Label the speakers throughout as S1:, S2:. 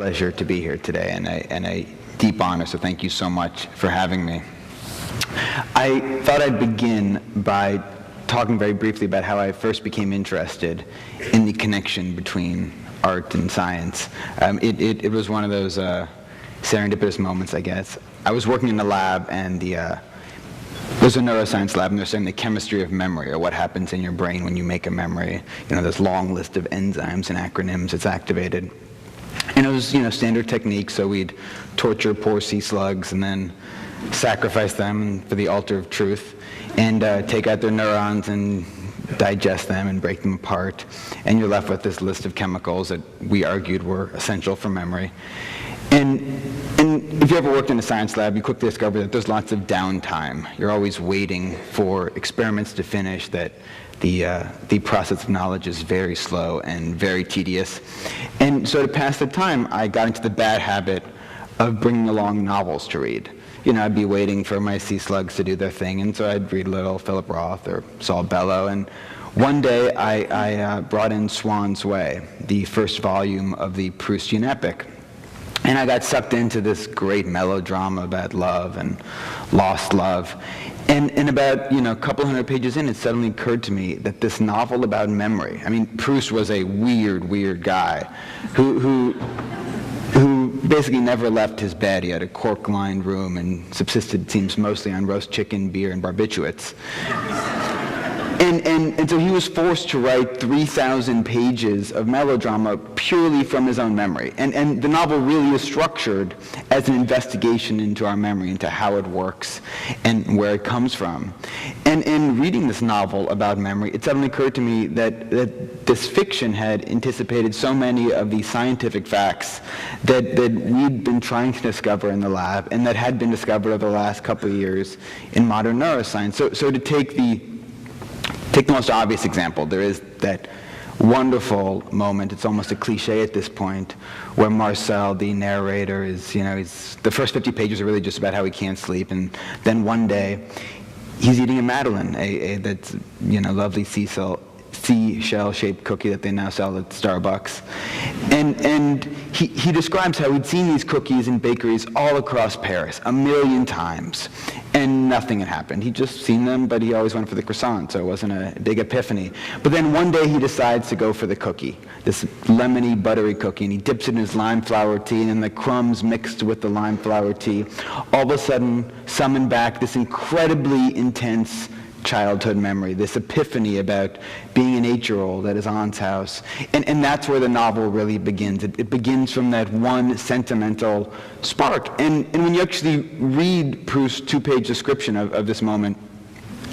S1: Pleasure to be here today, and a deep honor, so thank you so much for having me. I thought I'd begin by talking very briefly about how I first became interested in the connection between art and science. It was one of those serendipitous moments, I guess. I was working in the lab, and there's a neuroscience lab, and they're saying the chemistry of memory, or what happens in your brain when you make a memory. This long list of enzymes and acronyms that's activated. And it was, standard technique, so we'd torture poor sea slugs and then sacrifice them for the altar of truth and take out their neurons and digest them and break them apart. And you're left with this list of chemicals that we argued were essential for memory. And if you ever worked in a science lab, you quickly discover that there's lots of downtime. You're always waiting for experiments to finish, that the process of knowledge is very slow and very tedious. And so to pass the time, I got into the bad habit of bringing along novels to read. I'd be waiting for my sea slugs to do their thing, and so I'd read a little Philip Roth or Saul Bellow. And one day I brought in Swann's Way, the first volume of the Proustian epic. And I got sucked into this great melodrama about love and lost love. And about, a couple hundred pages in, it suddenly occurred to me that this novel about memory, Proust was a weird guy who basically never left his bed. He had a cork-lined room and subsisted, it seems, mostly on roast chicken, beer, and barbiturates. And so he was forced to write 3,000 pages of melodrama purely from his own memory. And the novel really is structured as an investigation into our memory, into how it works and where it comes from. And in reading this novel about memory, it suddenly occurred to me that this fiction had anticipated so many of the scientific facts that we'd been trying to discover in the lab and that had been discovered over the last couple of years in modern neuroscience. So to take the most obvious example, there is that wonderful moment, it's almost a cliche at this point, where Marcel, the narrator, the first 50 pages are really just about how he can't sleep, and then one day he's eating a Madeleine, that's lovely seashell-shaped cookie that they now sell at Starbucks. And he describes how he'd seen these cookies in bakeries all across Paris 1,000,000 times, and nothing had happened. He'd just seen them, but he always went for the croissant, so it wasn't a big epiphany. But then one day he decides to go for the cookie, this lemony, buttery cookie, and he dips it in his lime flour tea, and then the crumbs mixed with the lime flour tea all of a sudden summon back this incredibly intense childhood memory, this epiphany about being an 8-year-old at his aunt's house. And that's where the novel really begins. It begins from that one sentimental spark. And when you actually read Proust's 2-page description of this moment,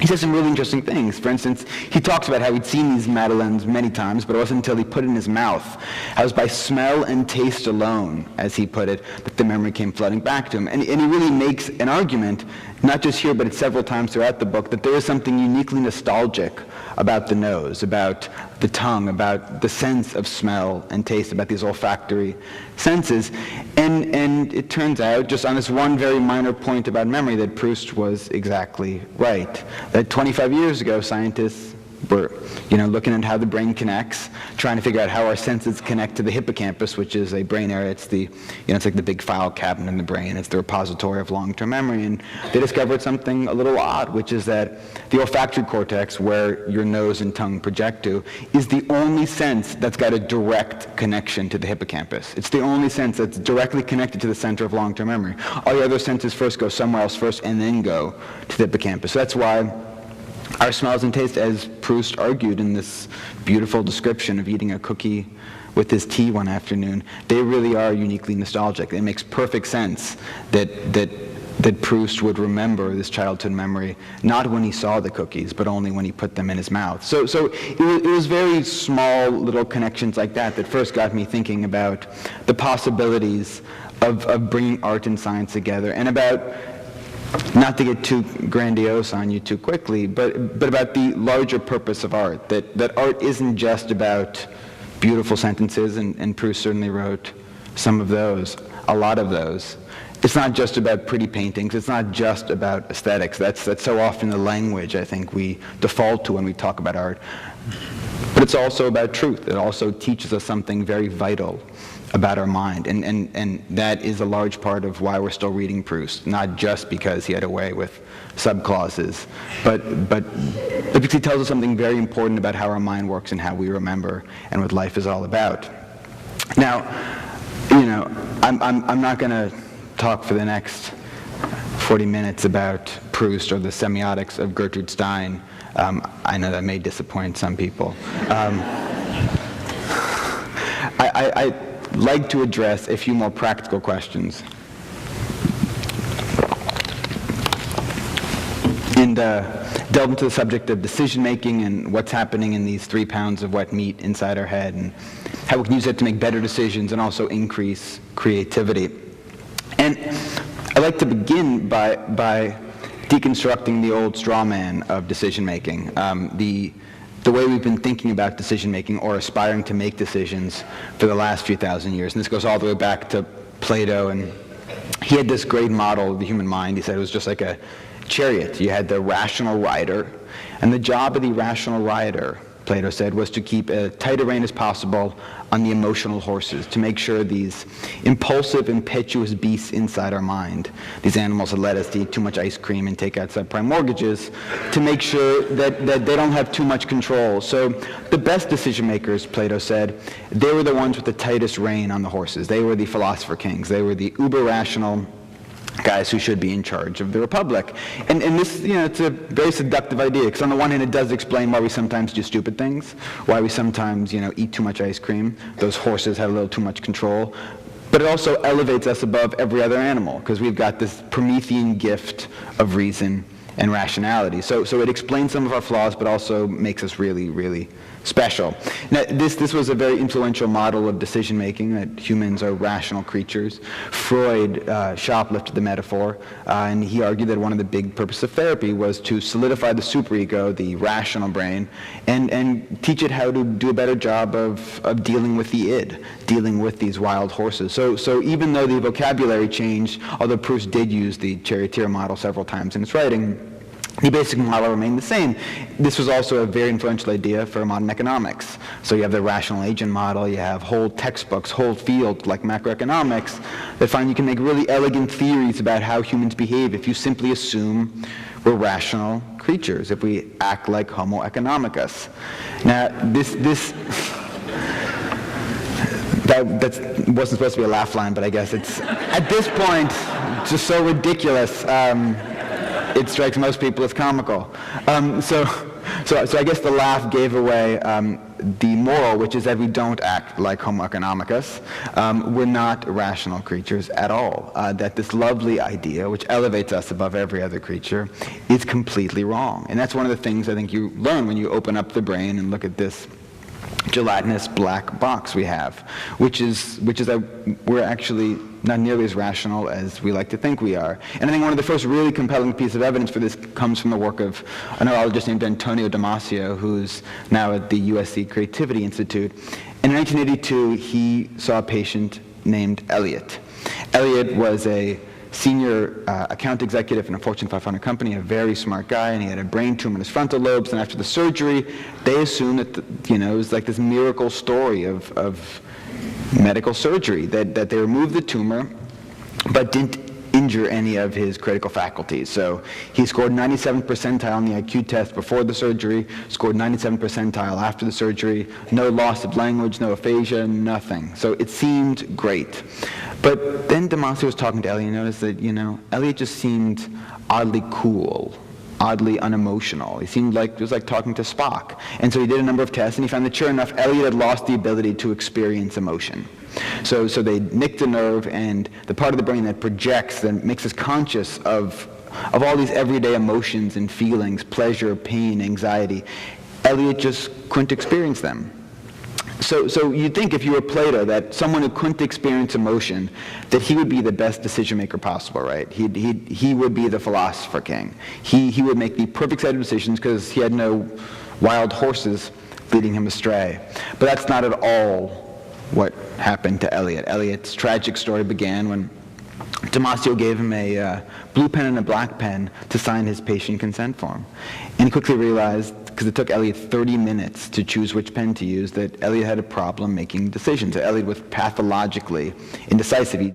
S1: he says some really interesting things. For instance, he talks about how he'd seen these Madeleines many times, but it wasn't until he put it in his mouth, how it was by smell and taste alone, as he put it, that the memory came flooding back to him. And he really makes an argument, not just here, but several times throughout the book, that there is something uniquely nostalgic about the nose, about the tongue, about the sense of smell and taste, about these olfactory senses. And it turns out, just on this one very minor point about memory, that Proust was exactly right. That 25 years ago, scientists were looking at how the brain connects, trying to figure out how our senses connect to the hippocampus, which is a brain area. It's it's like the big file cabinet in the brain. It's the repository of long-term memory. And they discovered something a little odd, which is that the olfactory cortex, where your nose and tongue project to, is the only sense that's got a direct connection to the hippocampus. It's the only sense that's directly connected to the center of long-term memory. All the other senses first go somewhere else first and then go to the hippocampus. So that's why our smells and taste, as Proust argued in this beautiful description of eating a cookie with his tea one afternoon, they really are uniquely nostalgic. It makes perfect sense that Proust would remember this childhood memory, not when he saw the cookies, but only when he put them in his mouth. So it was very small little connections like that first got me thinking about the possibilities of bringing art and science together, and about, not to get too grandiose on you too quickly, but about the larger purpose of art, that art isn't just about beautiful sentences, and Proust certainly wrote some of those, a lot of those. It's not just about pretty paintings, it's not just about aesthetics. That's so often the language I think we default to when we talk about art. But it's also about truth. It also teaches us something very vital about our mind. And that is a large part of why we're still reading Proust, not just because he had a way with subclauses, but because he tells us something very important about how our mind works and how we remember and what life is all about. Now, I'm not going to talk for the next 40 minutes about Proust or the semiotics of Gertrude Stein. I know that may disappoint some people. I'd like to address a few more practical questions. And delve into the subject of decision-making and what's happening in these 3 pounds of wet meat inside our head, and how we can use it to make better decisions and also increase creativity. And I'd like to begin by deconstructing the old straw man of decision-making, the way we've been thinking about decision-making or aspiring to make decisions for the last few thousand years. And this goes all the way back to Plato, and he had this great model of the human mind. He said it was just like a chariot. You had the rational rider, and the job of the rational rider, Plato said, was to keep as tight a rein as possible on the emotional horses, to make sure these impulsive, impetuous beasts inside our mind, these animals that led us to eat too much ice cream and take out subprime mortgages, to make sure that they don't have too much control. So the best decision makers, Plato said, they were the ones with the tightest rein on the horses. They were the philosopher kings. They were the uber-rational guys who should be in charge of the republic. And this, it's a very seductive idea, because on the one hand it does explain why we sometimes do stupid things, why we sometimes, eat too much ice cream. Those horses have a little too much control. But it also elevates us above every other animal, because we've got this Promethean gift of reason and rationality. So it explains some of our flaws, but also makes us really, really special. Now, this was a very influential model of decision-making, that humans are rational creatures. Freud shoplifted the metaphor, and he argued that one of the big purposes of therapy was to solidify the superego, the rational brain, and teach it how to do a better job of dealing with the id, dealing with these wild horses. So even though the vocabulary changed, although Proust did use the charioteer model several times in his writing, the basic model remained the same. This was also a very influential idea for modern economics. So you have the rational agent model, you have whole textbooks, whole fields like macroeconomics that find you can make really elegant theories about how humans behave if you simply assume we're rational creatures, if we act like Homo economicus. Now, that wasn't supposed to be a laugh line, but I guess it's, at this point, just so ridiculous. It strikes most people as comical. So I guess the laugh gave away the moral, which is that we don't act like Homo economicus. We're not rational creatures at all. That this lovely idea, which elevates us above every other creature, is completely wrong. And that's one of the things I think you learn when you open up the brain and look at this gelatinous black box we have, which is that we're actually not nearly as rational as we like to think we are. And I think one of the first really compelling pieces of evidence for this comes from the work of a neurologist named Antonio Damasio, who's now at the USC Creativity Institute. In 1982, he saw a patient named Elliot. Elliot was a senior account executive in a Fortune 500 company, a very smart guy, and he had a brain tumor in his frontal lobes. And after the surgery, they assumed that it was like this miracle story of medical surgery, that they removed the tumor, but didn't injure any of his critical faculties. So he scored 97th percentile on the IQ test before the surgery, scored 97th percentile after the surgery, no loss of language, no aphasia, nothing. So it seemed great. But then Damasio was talking to Elliot and noticed that, Elliot just seemed oddly cool, oddly unemotional. He seemed like, it was like talking to Spock. And so he did a number of tests, and he found that sure enough, Elliot had lost the ability to experience emotion. So they nicked a nerve, and the part of the brain that projects, that makes us conscious of all these everyday emotions and feelings, pleasure, pain, anxiety, Elliot just couldn't experience them. So you'd think if you were Plato, that someone who couldn't experience emotion, that he would be the best decision maker possible, right? He would be the philosopher king. He would make the perfect set of decisions because he had no wild horses leading him astray. But that's not at all what happened to Elliot. Elliot's tragic story began when Damasio gave him a blue pen and a black pen to sign his patient consent form. And he quickly realized, because it took Eliot 30 minutes to choose which pen to use, that Eliot had a problem making decisions. Eliot was pathologically indecisive.